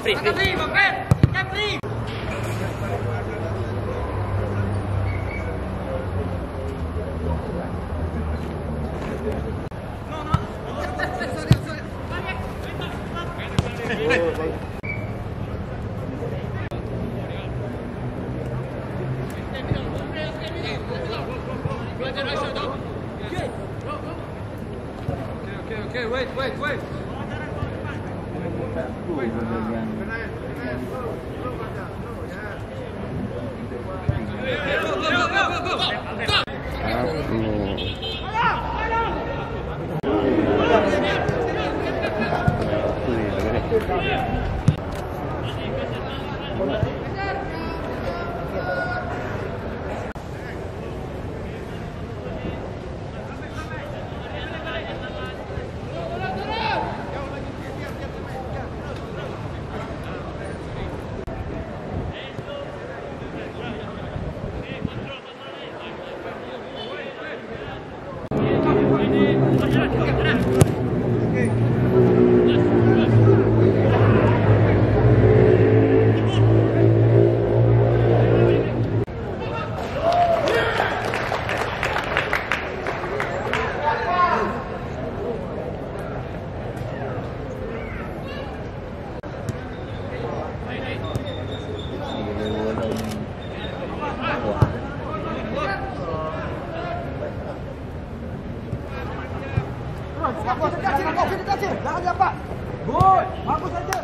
free. Okay, wait. Jangan dapat. Good. Bagus saja.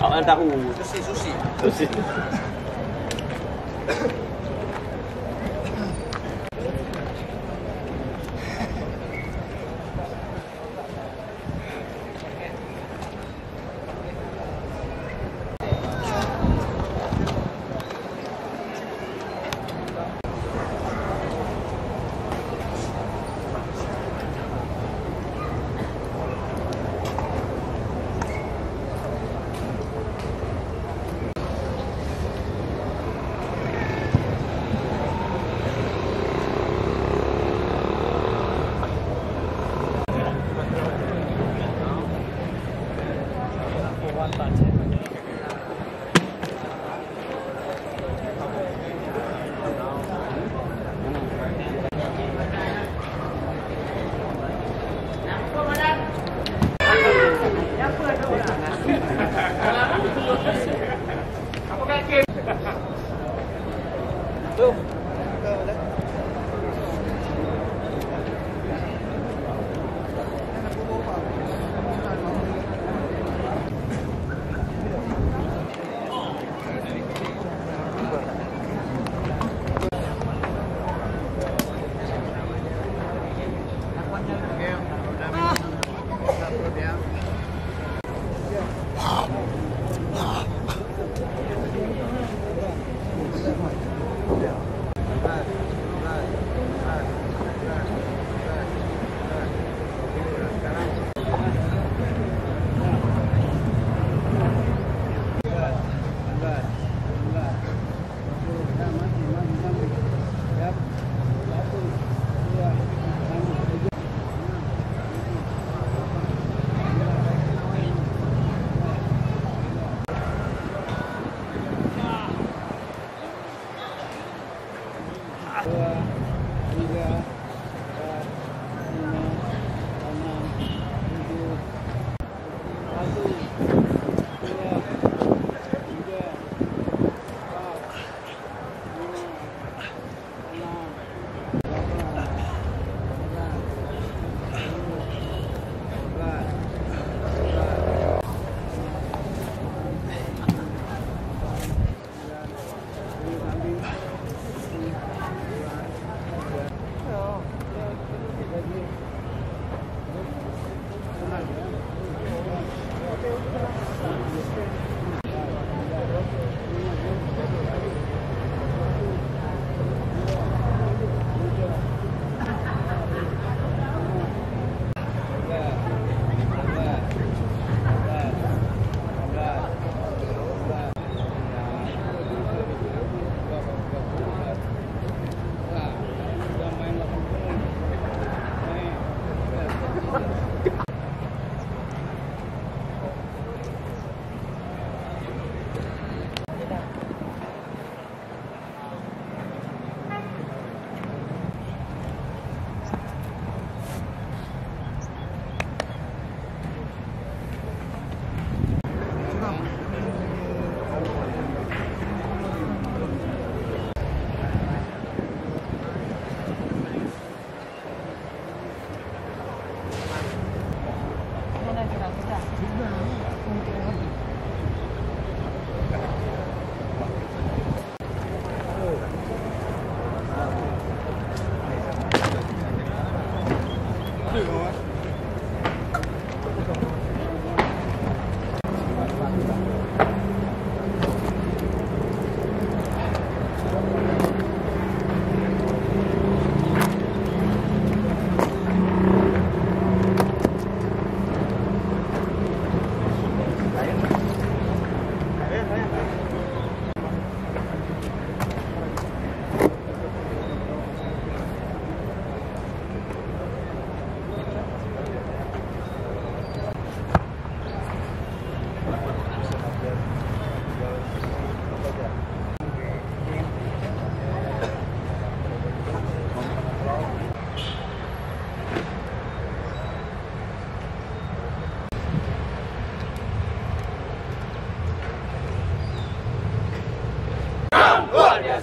Awak tahu. Sushi.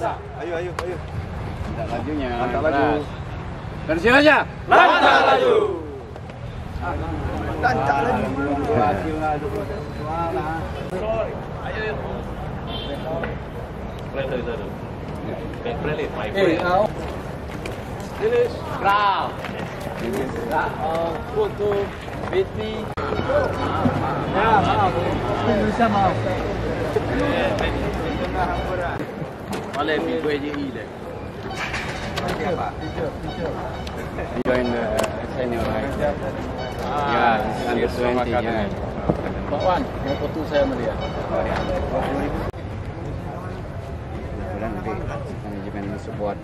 Ayo, ayo, ayo. Tidak lajunya. Lantak laju. Pensiun aja. Lantak laju. Lantak laju. Ayo. Play dulu. Play, my Eh, friend. kau. Finish. Ground. Foto, Betty. Indonesia maaf. Oleh minggu aja ile. Join the senior right? Ya, under 20 ya. Pak Wan, mau foto saya sama dia. Kemudian nanti manajemen support.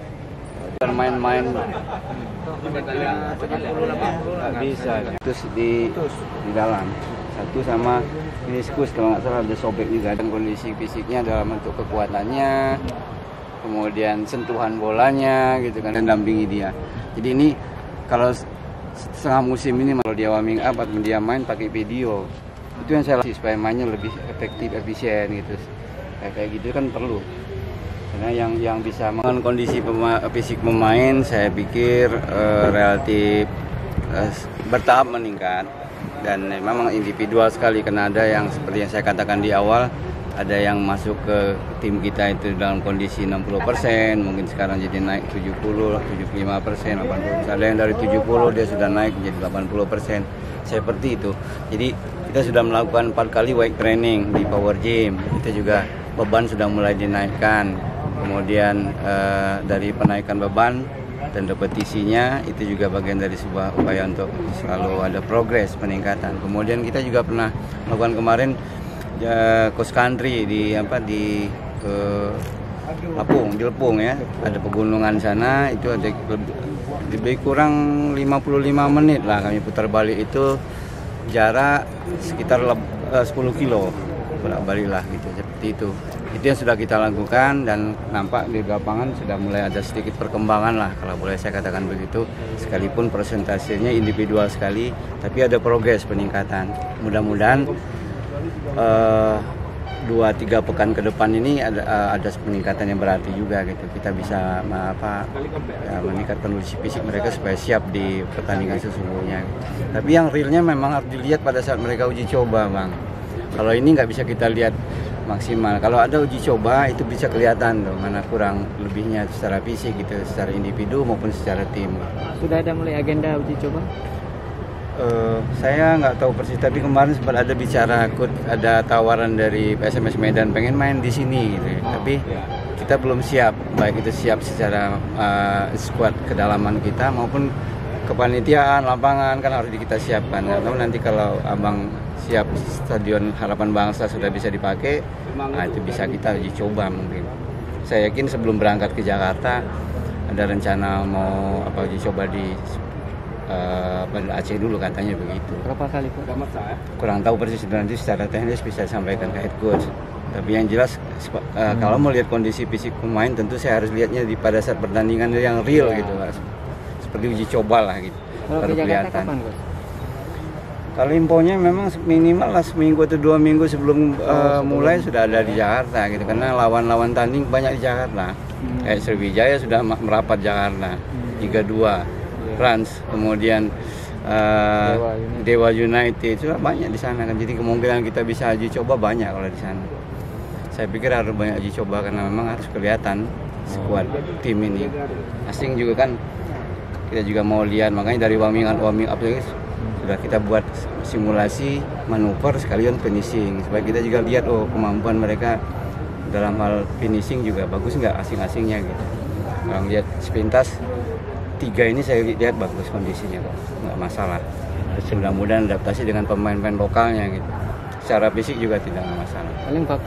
Main-main bisa. Terus di dalam satu sama meniskus kalau nggak salah ada sobek juga. Dan kondisi fisiknya dalam bentuk kekuatannya, kemudian sentuhan bolanya gitu kan, dan dampingi dia. Jadi ini kalau setengah musim ini kalau dia warming up atau dia main pakai video, itu yang saya latih supaya mainnya lebih efektif, efisien gitu. Kayak gitu kan perlu. Karena yang bisa mengenai kondisi fisik pemain, saya pikir relatif bertahap meningkat, dan memang individual sekali, karena ada yang seperti yang saya katakan di awal, ada yang masuk ke tim kita itu dalam kondisi 60%, mungkin sekarang jadi naik 70, 75%, 80%. Ada yang dari 70 dia sudah naik menjadi 80%. Seperti itu. Jadi kita sudah melakukan 4 kali weight training di power gym. Kita juga beban sudah mulai dinaikkan. Kemudian dari penaikan beban dan repetisinya itu juga bagian dari sebuah upaya untuk selalu ada progres peningkatan. Kemudian kita juga pernah melakukan kemarin cross country di Lepung ya, ada pegunungan sana, itu ada lebih kurang 55 menit lah kami putar balik, itu jarak sekitar 10 kilo bolak-balik lah gitu, seperti itu. Itu yang sudah kita lakukan, dan nampak di lapangan sudah mulai ada sedikit perkembangan lah kalau boleh saya katakan begitu, sekalipun presentasinya individual sekali, tapi ada progres peningkatan. Mudah-mudahan 2-3 pekan ke depan ini ada peningkatan yang berarti juga gitu. Kita bisa meningkatkan kondisi fisik mereka supaya siap di pertandingan sesungguhnya. Tapi yang realnya memang harus dilihat pada saat mereka uji coba, Bang. Kalau ini nggak bisa kita lihat maksimal. Kalau ada uji coba itu bisa kelihatan tuh mana kurang lebihnya secara fisik gitu, secara individu maupun secara tim. Sudah ada mulai agenda uji coba? Saya nggak tahu persis, tapi kemarin sempat ada bicara, ada tawaran dari PSMS Medan pengen main di sini gitu. Tapi kita belum siap, baik itu siap secara skuad kedalaman kita maupun kepanitiaan lapangan kan harus kita siapkan. Atau nanti kalau abang siap Stadion Harapan Bangsa sudah bisa dipakai, nah itu bisa kita uji coba mungkin. Saya yakin sebelum berangkat ke Jakarta ada rencana mau uji coba di Aceh dulu katanya begitu. Berapa kali Pak? Kurang tahu persis, nanti secara teknis bisa sampaikan ke head coach. Tapi yang jelas kalau mau lihat kondisi fisik pemain, tentu saya harus lihatnya pada saat pertandingan yang real gitu, seperti uji coba lah gitu. Kalau baru ke Jakarta kelihatan. kapan Coach? Kalau infonya memang minimal lah seminggu atau 2 minggu sebelum mulai sudah ada di Jakarta gitu, karena lawan-lawan tanding banyak di Jakarta. Kayak Sriwijaya sudah merapat Jakarta, 3-2. Rans, kemudian Dewa United sudah banyak di sana kan, jadi kemungkinan kita bisa uji coba banyak kalau di sana. Saya pikir harus banyak uji coba karena memang harus kelihatan skuad tim ini. Asing juga kan kita juga mau lihat, makanya dari warming up sudah kita buat simulasi manuver sekalian finishing supaya kita juga lihat kemampuan mereka dalam hal finishing juga bagus nggak asing-asingnya gitu. Kalau lihat sepintas 3 ini saya lihat bagus kondisinya kok, nggak masalah. Mudah-mudahan adaptasi dengan pemain-pemain lokalnya gitu. Secara fisik juga tidak masalah. Paling faktor